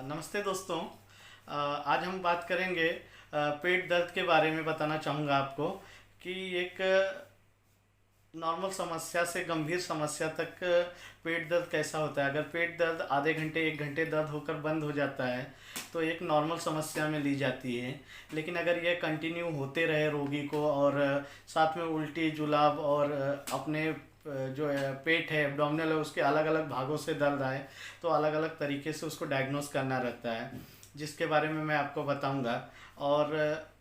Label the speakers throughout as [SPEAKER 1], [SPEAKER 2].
[SPEAKER 1] नमस्ते दोस्तों। आज हम बात करेंगे पेट दर्द के बारे में। बताना चाहूँगा आपको कि एक नॉर्मल समस्या से गंभीर समस्या तक पेट दर्द कैसा होता है। अगर पेट दर्द आधे घंटे 1 घंटे दर्द होकर बंद हो जाता है तो एक नॉर्मल समस्या में ली जाती है। लेकिन अगर यह कंटिन्यू होते रहे रोगी को और साथ में उल्टी जुलाब और अपने जो है पेट है एब्डोमिनल है उसके अलग अलग भागों से दर्द आए तो अलग अलग तरीके से उसको डायग्नोस करना रहता है, जिसके बारे में मैं आपको बताऊंगा। और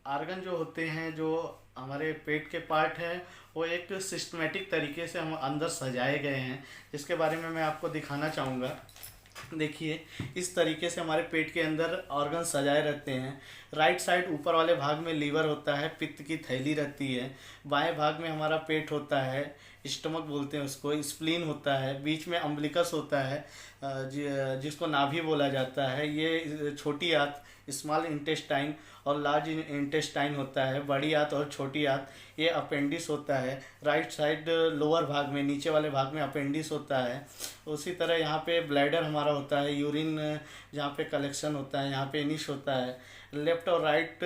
[SPEAKER 1] आर्गन जो होते हैं, जो हमारे पेट के पार्ट हैं, वो एक सिस्टमेटिक तरीके से हम अंदर सजाए गए हैं, जिसके बारे में मैं आपको दिखाना चाहूँगा। देखिए, इस तरीके से हमारे पेट के अंदर ऑर्गन सजाए रहते हैं। राइट साइड ऊपर वाले भाग में लीवर होता है, पित्त की थैली रहती है। बाएं भाग में हमारा पेट होता है, स्टमक बोलते हैं उसको। स्प्लीन होता है, बीच में अम्बिलिकस होता है, जिसको नाभि बोला जाता है। ये छोटी आंत स्मॉल इंटेस्टाइन और लार्ज इंटेस्टाइन होता है। बड़ी आंत और छोटी आंत ये अपेंडिस होता है। राइट साइड लोअर भाग में नीचे वाले भाग में अपेंडिस होता है। उसी तरह यहाँ पे ब्लैडर हमारा होता है, यूरिन जहाँ पे कलेक्शन होता है, यहाँ पे इनिश होता है। लेफ्ट और राइट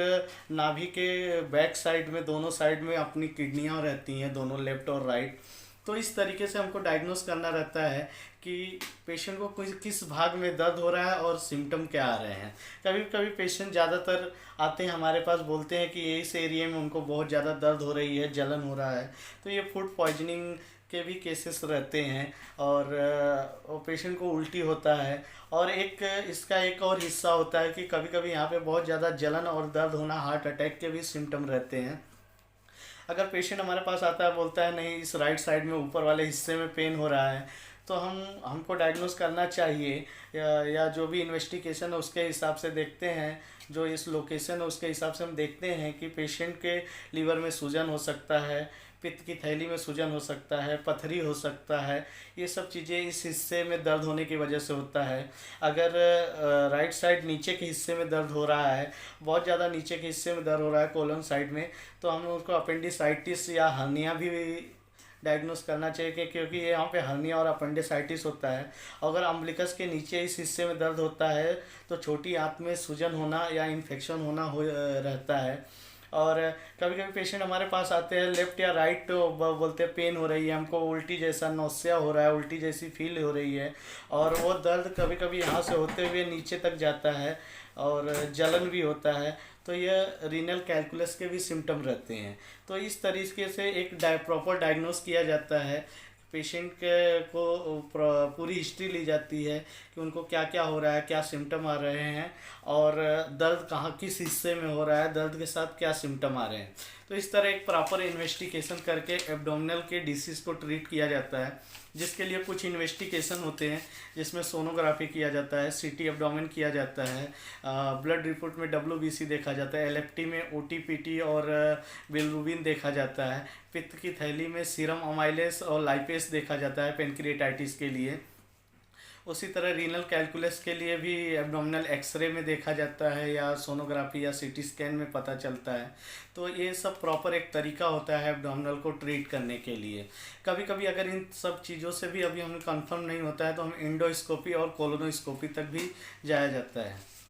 [SPEAKER 1] नाभि के बैक साइड में दोनों साइड में अपनी किडनियाँ रहती हैं, दोनों लेफ्ट और राइट। तो इस तरीके से हमको डायग्नोस करना रहता है कि पेशेंट को किस भाग में दर्द हो रहा है और सिम्टम क्या आ रहे हैं। कभी कभी पेशेंट ज़्यादातर आते हैं हमारे पास, बोलते हैं कि इस एरिया में उनको बहुत ज़्यादा दर्द हो रही है, जलन हो रहा है। तो ये फूड पॉइजनिंग के भी केसेस रहते हैं और पेशेंट को उल्टी होता है। और एक इसका एक और हिस्सा होता है कि कभी कभी यहाँ पे बहुत ज़्यादा जलन और दर्द होना, हार्ट अटैक के भी सिम्टम रहते हैं। अगर पेशेंट हमारे पास आता है, बोलता है नहीं इस राइट साइड में ऊपर वाले हिस्से में पेन हो रहा है, तो हमको डायग्नोस करना चाहिए या जो भी इन्वेस्टिगेशन है उसके हिसाब से देखते हैं। जो इस लोकेशन है उसके हिसाब से हम देखते हैं कि पेशेंट के लीवर में सूजन हो सकता है, पित्त की थैली में सूजन हो सकता है, पथरी हो सकता है। ये सब चीज़ें इस हिस्से में दर्द होने की वजह से होता है। अगर राइट साइड नीचे के हिस्से में दर्द हो रहा है, बहुत ज़्यादा नीचे के हिस्से में दर्द हो रहा है कोलन साइड में, तो हम उसको अपेंडिसाइटिस या हर्निया भी डायग्नोस करना चाहिए क्योंकि ये यहाँ पे हर्निया और अपेंडिसाइटिस होता है। अगर अम्बिलिकस के नीचे इस हिस्से में दर्द होता है तो छोटी आंत में सूजन होना या इन्फेक्शन होना हो रहता है। और कभी कभी पेशेंट हमारे पास आते हैं लेफ्ट या राइट, बोलते हैं पेन हो रही है, हमको उल्टी जैसा नौसिया हो रहा है, उल्टी जैसी फील हो रही है। और वो दर्द कभी कभी यहाँ से होते हुए नीचे तक जाता है और जलन भी होता है। तो यह रीनल कैलकुलस के भी सिम्टम रहते हैं। तो इस तरीके से एक प्रॉपर डायग्नोस किया जाता है। पेशेंट के को पूरी हिस्ट्री ली जाती है कि उनको क्या क्या हो रहा है, क्या सिम्टम आ रहे हैं और दर्द कहाँ किस हिस्से में हो रहा है, दर्द के साथ क्या सिम्टम आ रहे हैं। तो इस तरह एक प्रॉपर इन्वेस्टिगेशन करके एब्डोमिनल के डिसीज़ को ट्रीट किया जाता है, जिसके लिए कुछ इन्वेस्टिगेशन होते हैं जिसमें सोनोग्राफी किया जाता है, सीटी एब्डोमेन किया जाता है, ब्लड रिपोर्ट में डब्ल्यूबीसी देखा जाता है, एलएफटी में ओटीपीटी और बिलरुबिन देखा जाता है, पित्त की थैली में सीरम अमाइलेस और लाइपेस देखा जाता है पेनक्रिएटाइटिस के लिए। उसी तरह रीनल कैलकुलस के लिए भी एब्डोमिनल एक्सरे में देखा जाता है या सोनोग्राफी या सीटी स्कैन में पता चलता है। तो ये सब प्रॉपर एक तरीका होता है एब्डोमिनल को ट्रीट करने के लिए। कभी कभी अगर इन सब चीज़ों से भी अभी हमें कंफर्म नहीं होता है तो हम इंडोस्कोपी और कोलोनोस्कोपी तक भी जाया जाता है।